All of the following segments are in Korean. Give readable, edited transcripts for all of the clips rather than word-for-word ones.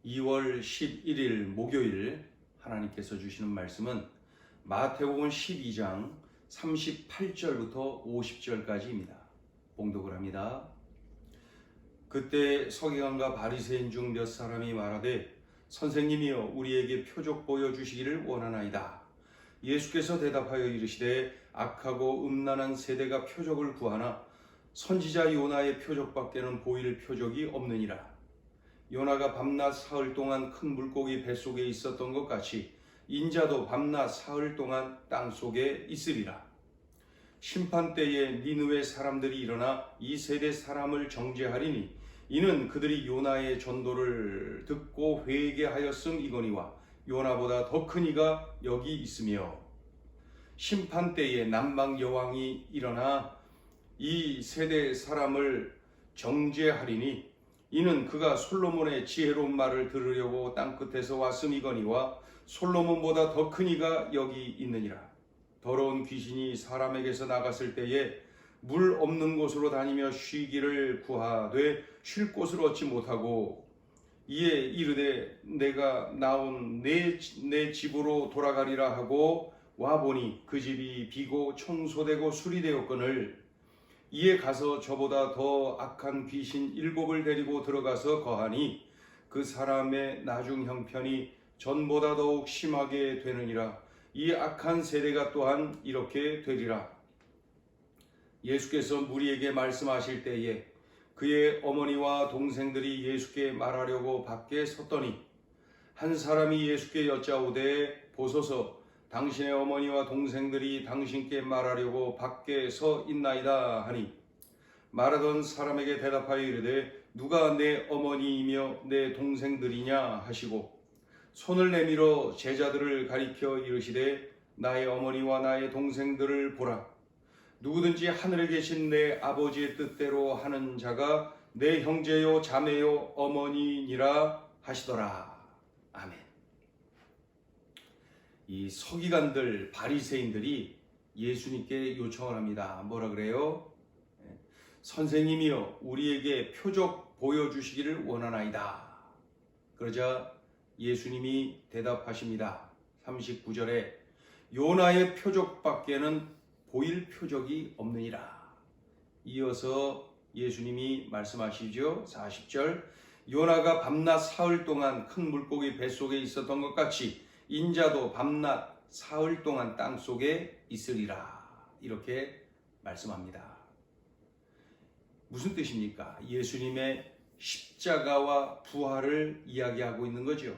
2월 11일 목요일 하나님께서 주시는 말씀은 마태복음 12장 38절부터 50절까지입니다. 봉독을 합니다. 그때 서기관과 바리새인 중 몇 사람이 말하되 선생님이여 우리에게 표적 보여주시기를 원하나이다. 예수께서 대답하여 이르시되 악하고 음란한 세대가 표적을 구하나 선지자 요나의 표적밖에는 보일 표적이 없느니라. 요나가 밤낮 사흘 동안 큰 물고기 뱃속에 있었던 것 같이 인자도 밤낮 사흘 동안 땅속에 있으리라. 심판 때에 니느웨 사람들이 일어나 이 세대 사람을 정죄하리니 이는 그들이 요나의 전도를 듣고 회개하였음이거니와 요나보다 더 큰 이가 여기 있으며 심판 때에 남방 여왕이 일어나 이 세대 사람을 정죄하리니 이는 그가 솔로몬의 지혜로운 말을 들으려고 땅끝에서 왔음이거니와 솔로몬보다 더 큰 이가 여기 있느니라. 더러운 귀신이 사람에게서 나갔을 때에 물 없는 곳으로 다니며 쉬기를 구하되 쉴 곳을 얻지 못하고 이에 이르되 내가 나온 내 집으로 돌아가리라 하고 와보니 그 집이 비고 청소되고 수리되었거늘 이에 가서 저보다 더 악한 귀신 7을 데리고 들어가서 거하니 그 사람의 나중 형편이 전보다 더욱 심하게 되느니라. 이 악한 세대가 또한 이렇게 되리라. 예수께서 무리에게 말씀하실 때에 그의 어머니와 동생들이 예수께 말하려고 밖에 섰더니 한 사람이 예수께 여짜오되 보소서 당신의 어머니와 동생들이 당신께 말하려고 밖에 서 있나이다 하니 말하던 사람에게 대답하여 이르되 누가 내 어머니이며 내 동생들이냐 하시고 손을 내밀어 제자들을 가리켜 이르시되 나의 어머니와 나의 동생들을 보라. 누구든지 하늘에 계신 내 아버지의 뜻대로 하는 자가 내 형제요 자매요 어머니니라 하시더라. 아멘. 이 서기관들 바리새인들이 예수님께 요청을 합니다. 뭐라 그래요? 선생님이여 우리에게 표적 보여주시기를 원하나이다. 그러자 예수님이 대답하십니다. 39절에 요나의 표적밖에는 보일 표적이 없느니라. 이어서 예수님이 말씀하시죠. 40절 요나가 밤낮 사흘 동안 큰 물고기 뱃속에 있었던 것 같이 인자도 밤낮 사흘 동안 땅속에 있으리라. 이렇게 말씀합니다. 무슨 뜻입니까? 예수님의 십자가와 부활을 이야기하고 있는 거죠.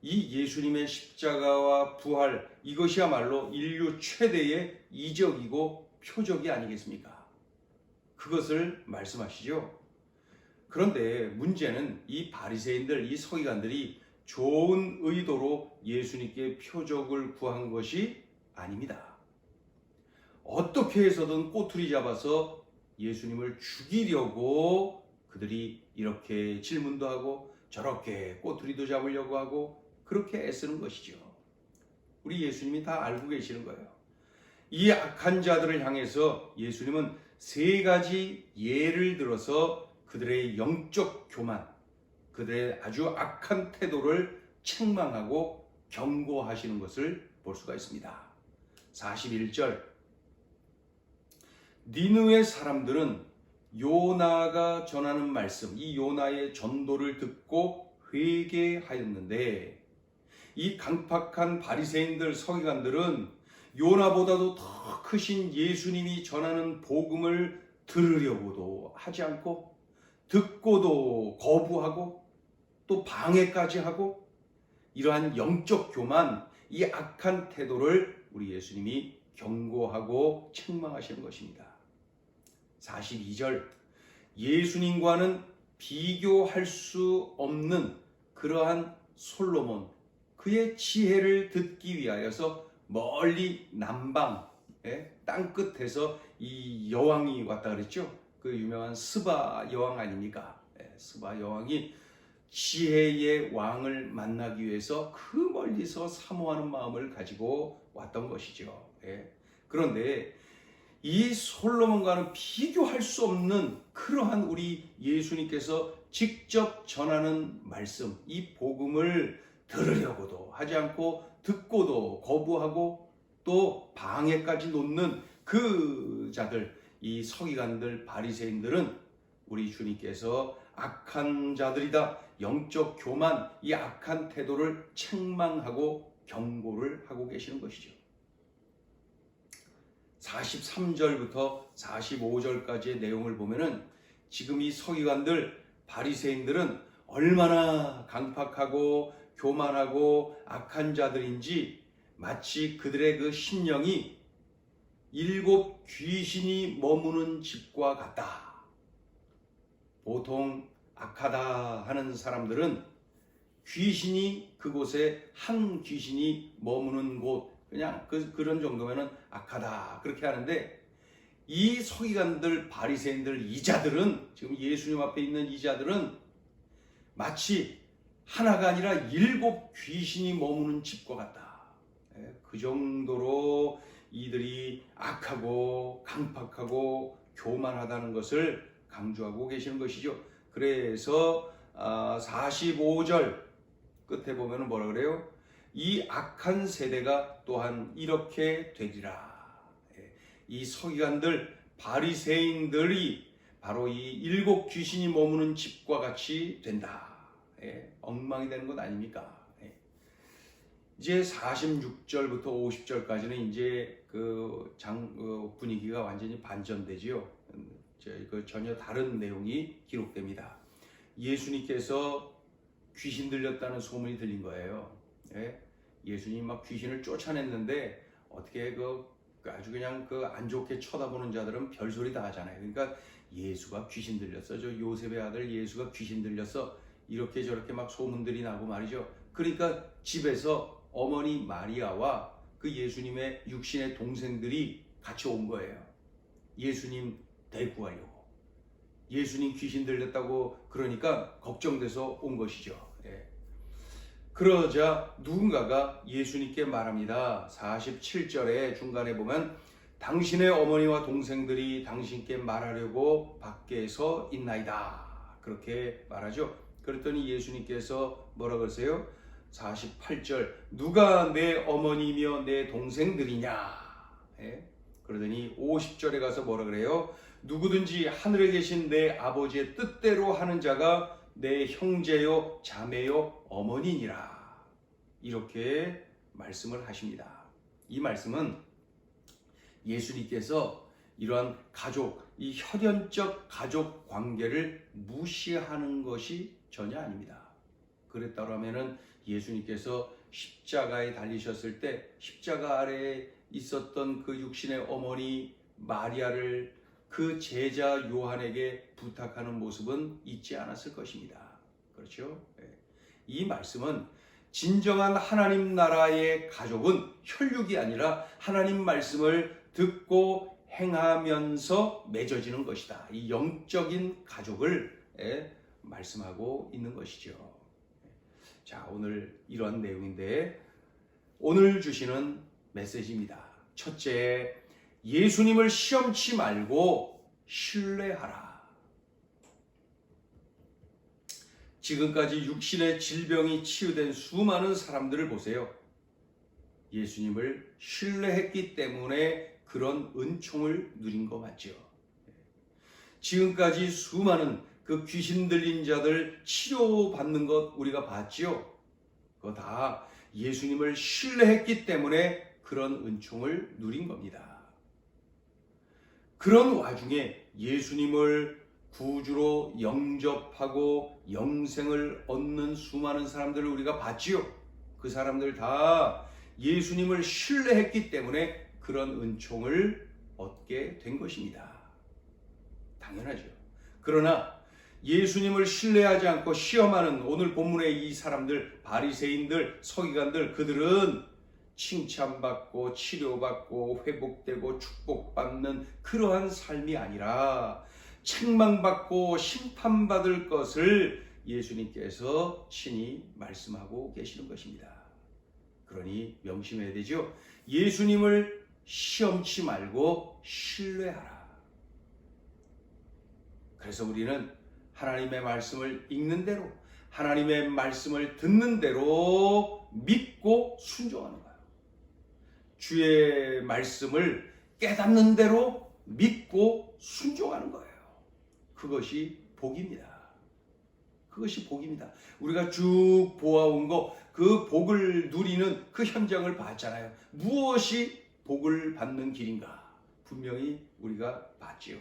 이 예수님의 십자가와 부활, 이것이야말로 인류 최대의 이적이고 표적이 아니겠습니까? 그것을 말씀하시죠. 그런데 문제는 이 바리새인들, 이 서기관들이 좋은 의도로 예수님께 표적을 구한 것이 아닙니다. 어떻게 해서든 꼬투리 잡아서 예수님을 죽이려고 그들이 이렇게 질문도 하고 저렇게 꼬투리도 잡으려고 하고 그렇게 애쓰는 것이죠. 우리 예수님이 다 알고 계시는 거예요. 이 악한 자들을 향해서 예수님은 3가지 예를 들어서 그들의 영적 교만, 그들의 아주 악한 태도를 책망하고 경고하시는 것을 볼 수가 있습니다. 41절 니느웨 사람들은 요나가 전하는 말씀, 이 요나의 전도를 듣고 회개하였는데 이 강팍한 바리새인들 서기관들은 요나보다도 더 크신 예수님이 전하는 복음을 들으려고도 하지 않고 듣고도 거부하고 또 방해까지 하고 이러한 영적 교만, 이 악한 태도를 우리 예수님이 경고하고 책망하시는 것입니다. 42절 예수님과는 비교할 수 없는 그러한 솔로몬, 그의 지혜를 듣기 위하여서 멀리 남방 땅끝에서 이 여왕이 왔다 그랬죠. 그 유명한 스바 여왕 아닙니까? 스바 여왕이 지혜의 왕을 만나기 위해서 그 멀리서 사모하는 마음을 가지고 왔던 것이죠. 그런데 이 솔로몬과는 비교할 수 없는 그러한 우리 예수님께서 직접 전하는 말씀, 이 복음을 들으려고도 하지 않고 듣고도 거부하고 또 방해까지 놓는 그 자들, 이 서기관들, 바리새인들은 우리 주님께서 악한 자들이다, 영적 교만, 이 악한 태도를 책망하고 경고를 하고 계시는 것이죠. 43절부터 45절까지의 내용을 보면은 지금 이 서기관들, 바리새인들은 얼마나 강팍하고 교만하고 악한 자들인지 마치 그들의 그 심령이 7 귀신이 머무는 집과 같다. 보통 악하다 하는 사람들은 귀신이 그곳에 한 귀신이 머무는 곳, 그냥 그런 정도면은 악하다 그렇게 하는데, 이 서기관들, 바리새인들, 이자들은, 지금 예수님 앞에 있는 이자들은 마치 하나가 아니라 7 귀신이 머무는 집과 같다. 그 정도로 이들이 악하고 강팍하고 교만하다는 것을 강조하고 계시는 것이죠. 그래서 45절 끝에 보면 뭐라 그래요? 이 악한 세대가 또한 이렇게 되리라. 이 서기관들, 바리새인들이 바로 이 7 귀신이 머무는 집과 같이 된다. 엉망이 되는 것 아닙니까? 이제 46절부터 50절까지는 이제 분위기가 완전히 반전되지요. 전혀 다른 내용이 기록됩니다. 예수님께서 귀신 들렸다는 소문이 들린 거예요. 예수님 막 귀신을 쫓아냈는데 어떻게 아주 그냥 안 좋게 쳐다보는 자들은 별소리 다 하잖아요. 그러니까 예수가 귀신 들렸어, 저 요셉의 아들 예수가 귀신 들렸어, 이렇게 저렇게 막 소문들이 나고 말이죠. 그러니까 집에서 어머니 마리아와 그 예수님의 육신의 동생들이 같이 온 거예요. 예수님 데리고 가려고. 예수님 귀신 들렸다고 그러니까 걱정돼서 온 것이죠. 그러자 누군가가 예수님께 말합니다. 47절에 중간에 보면 당신의 어머니와 동생들이 당신께 말하려고 밖에서 있나이다. 그렇게 말하죠. 그랬더니 예수님께서 뭐라 그러세요? 48절, 누가 내 어머니며 내 동생들이냐? 그러더니 50절에 가서 뭐라 그래요? 누구든지 하늘에 계신 내 아버지의 뜻대로 하는 자가 내 형제요 자매요 어머니니라. 이렇게 말씀을 하십니다. 이 말씀은 예수님께서 이러한 가족, 이 혈연적 가족 관계를 무시하는 것이 전혀 아닙니다. 그랬다면 예수님께서 십자가에 달리셨을 때 십자가 아래에 있었던 그 육신의 어머니 마리아를 그 제자 요한에게 부탁하는 모습은 있지 않았을 것입니다. 그렇죠? 이 말씀은 진정한 하나님 나라의 가족은 혈육이 아니라 하나님 말씀을 듣고 행하면서 맺어지는 것이다. 이 영적인 가족을 말씀하고 있는 것이죠. 자, 오늘 이러한 내용인데 오늘 주시는 메시지입니다. 첫째, 예수님을 시험치 말고 신뢰하라. 지금까지 육신의 질병이 치유된 수많은 사람들을 보세요. 예수님을 신뢰했기 때문에 그런 은총을 누린 거 맞죠? 지금까지 수많은 그 귀신 들린 자들 치료받는 것 우리가 봤지요? 그거 다 예수님을 신뢰했기 때문에 그런 은총을 누린 겁니다. 그런 와중에 예수님을 구주로 영접하고 영생을 얻는 수많은 사람들을 우리가 봤지요. 그 사람들 다 예수님을 신뢰했기 때문에 그런 은총을 얻게 된 것입니다. 당연하죠. 그러나 예수님을 신뢰하지 않고 시험하는 오늘 본문의 이 사람들, 바리새인들, 서기관들, 그들은 칭찬받고 치료받고 회복되고 축복받는 그러한 삶이 아니라 책망받고 심판받을 것을 예수님께서 친히 말씀하고 계시는 것입니다. 그러니 명심해야 되죠. 예수님을 시험치 말고 신뢰하라. 그래서 우리는 하나님의 말씀을 읽는 대로, 하나님의 말씀을 듣는 대로 믿고 순종하는 거예요. 주의 말씀을 깨닫는 대로 믿고 순종하는 거예요. 그것이 복입니다. 그것이 복입니다. 우리가 쭉 보아온 거, 그 복을 누리는 그 현장을 봤잖아요. 무엇이 복을 받는 길인가? 분명히 우리가 봤지요.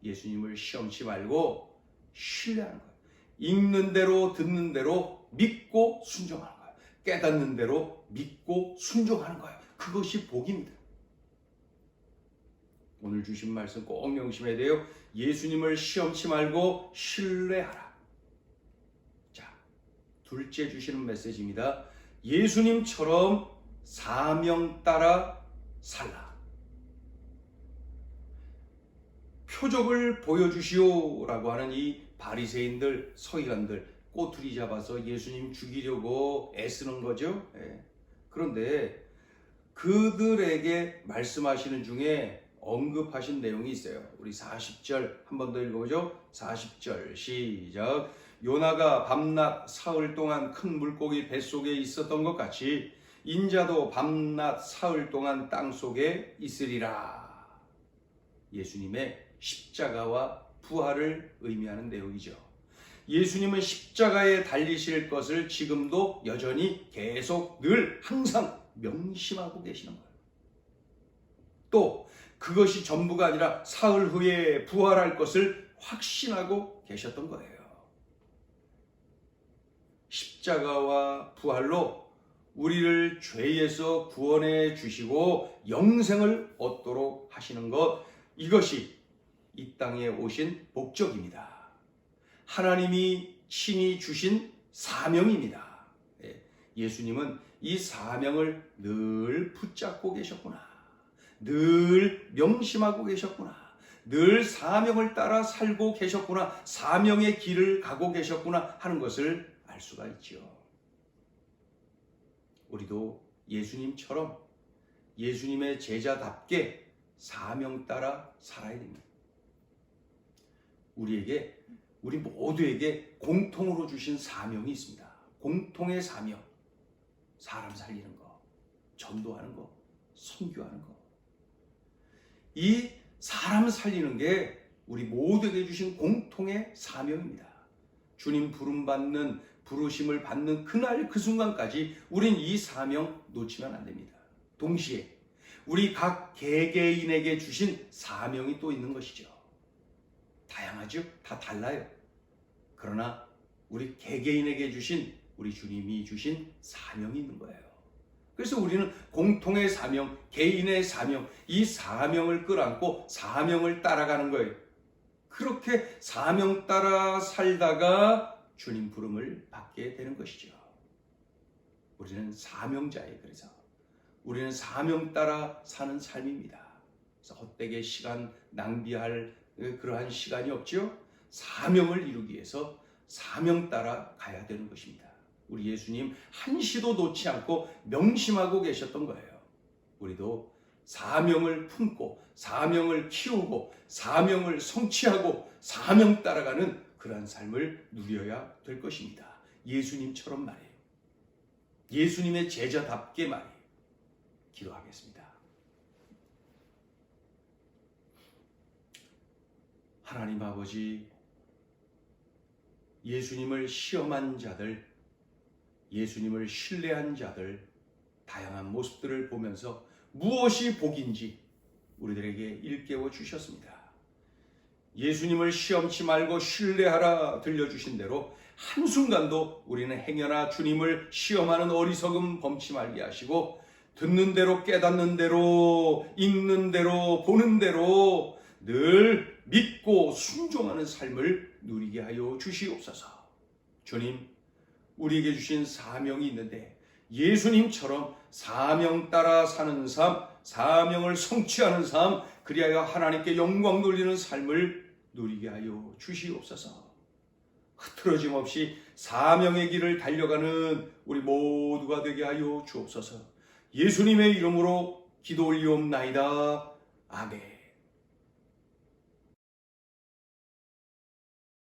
예수님을 시험치 말고 신뢰하는 거예요. 읽는 대로 듣는 대로 믿고 순종하는 거예요. 깨닫는 대로 믿고 순종하는 거예요. 그것이 복입니다. 오늘 주신 말씀 꼭 명심해야 돼요. 예수님을 시험치 말고 신뢰하라. 자, 둘째 주시는 메시지입니다. 예수님처럼 사명 따라 살라. 표적을 보여주시오라고 하는 이 바리새인들, 서기관들 꼬투리 잡아서 예수님 죽이려고 애쓰는 거죠. 그런데 그들에게 말씀하시는 중에 언급하신 내용이 있어요. 우리 40절 한 번 더 읽어보죠. 40절 시작. 요나가 밤낮 사흘 동안 큰 물고기 뱃속에 있었던 것 같이 인자도 밤낮 사흘 동안 땅속에 있으리라. 예수님의 십자가와 부활을 의미하는 내용이죠. 예수님은 십자가에 달리실 것을 지금도 여전히 계속 늘 항상 명심하고 계시는 거예요. 또 그것이 전부가 아니라 사흘 후에 부활할 것을 확신하고 계셨던 거예요. 십자가와 부활로 우리를 죄에서 구원해 주시고 영생을 얻도록 하시는 것, 이것이 이 땅에 오신 목적입니다. 하나님이 친히 주신 사명입니다. 예수님은 이 사명을 늘 붙잡고 계셨구나. 늘 명심하고 계셨구나. 늘 사명을 따라 살고 계셨구나. 사명의 길을 가고 계셨구나 하는 것을 알 수가 있죠. 우리도 예수님처럼 예수님의 제자답게 사명 따라 살아야 됩니다. 우리 모두에게 공통으로 주신 사명이 있습니다. 공통의 사명. 사람 살리는 거, 전도하는 거, 선교하는 거. 이 사람 살리는 게 우리 모두에게 주신 공통의 사명입니다. 주님 부르심을 받는 그날 그 순간까지 우린 이 사명 놓치면 안 됩니다. 동시에 우리 각 개개인에게 주신 사명이 또 있는 것이죠. 다양하죠? 다 달라요. 그러나 우리 개개인에게 주신, 우리 주님이 주신 사명이 있는 거예요. 그래서 우리는 공통의 사명, 개인의 사명, 이 사명을 끌어안고 사명을 따라가는 거예요. 그렇게 사명 따라 살다가 주님 부름을 받게 되는 것이죠. 우리는 사명자예요. 그래서 우리는 사명 따라 사는 삶입니다. 그래서 헛되게 시간 낭비할 그러한 시간이 없죠. 사명을 이루기 위해서 사명 따라 가야 되는 것입니다. 우리 예수님 한시도 놓지 않고 명심하고 계셨던 거예요. 우리도 사명을 품고 사명을 키우고 사명을 성취하고 사명 따라가는 그러한 삶을 누려야 될 것입니다. 예수님처럼 말이에요. 예수님의 제자답게 말이에요. 기도하겠습니다. 하나님 아버지, 예수님을 시험한 자들, 예수님을 신뢰한 자들, 다양한 모습들을 보면서 무엇이 복인지 우리들에게 일깨워 주셨습니다. 예수님을 시험치 말고 신뢰하라 들려주신 대로 한순간도 우리는 행여나 주님을 시험하는 어리석음 범치 말게 하시고 듣는 대로 깨닫는 대로 읽는 대로 보는 대로 늘 믿고 순종하는 삶을 누리게 하여 주시옵소서. 주님, 우리에게 주신 사명이 있는데 예수님처럼 사명 따라 사는 삶, 사명을 성취하는 삶, 그리하여 하나님께 영광 돌리는 삶을 누리게 하여 주시옵소서. 흐트러짐 없이 사명의 길을 달려가는 우리 모두가 되게 하여 주옵소서. 예수님의 이름으로 기도 올리옵나이다. 아멘.